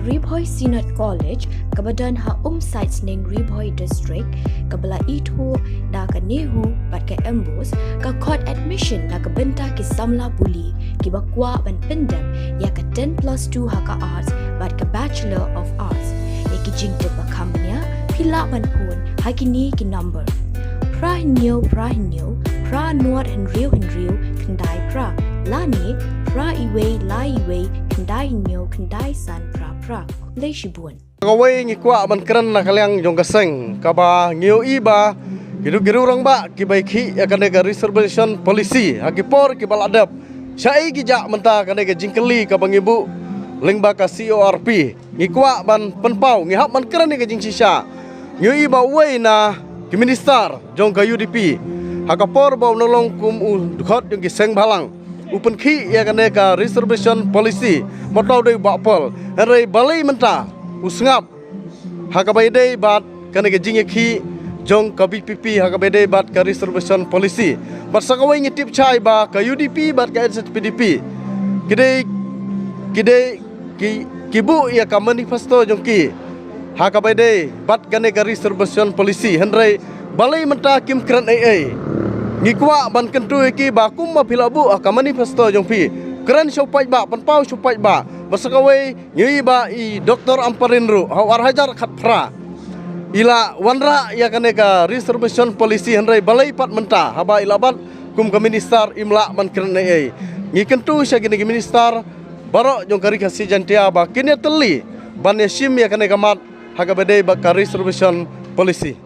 Ribhoi Sinat College kabadan ha sites ning Ribhoi district kabala itu da ka nehu bat ka embos ka court admission na ka benta ki samla buli ki bakwa ban pendam ya ka 10+2 ha ka arts bat ka bachelor of arts ya ki jingte ba kambnya pila ban pun ha ki ni ki number pra hinyo pra nuat henriu kendai pra lani pra iwe la iwe kendai hinyo kendai san pra leishibun Kawai ngikwa ban keren na kaliang jong kaseng kaba ngiu iba giru rang ba ki baiki akan ga reservation policy hakipor ki baladap syai ki ja menta kan ga jingkeli ka bangibu lengba ka CORP ngikwa ban penpau ngihap ban keren ni ga jing sisa ngiu iba wei na ki minister jong ka UDP hakapor ba nolong kum khot jong ki seng balang upen khi ya kan ga reservation policy motau dei bapol rei balai menta usngap hakabaidei bat kana ke jingye khi jong ka BPP hakabaidei bat ka reservation policy bat sakawai ngitip chai ba ka UDP bat ka PDP kidei kibu ya ka manifesto jong ki hakabaidei bat kana ka reservation policy henrei balai menta kim kran ai ngikwa ban kentu ki ba kum ma philabu ka manifesto jong pi kran sopai ba panpau sopai ba basakawai nyui ba I Dr. Amparinru hawar hajar khatpra ila wanra ya kaneka reservation policy henrai balai pat menta haba ilabat kum ka minister imla man kren ai ngikentu sya gini minister barok jong kari kasi jantia ba kini teli ban sim ya kaneka mat haga bedai ba ka reservation policy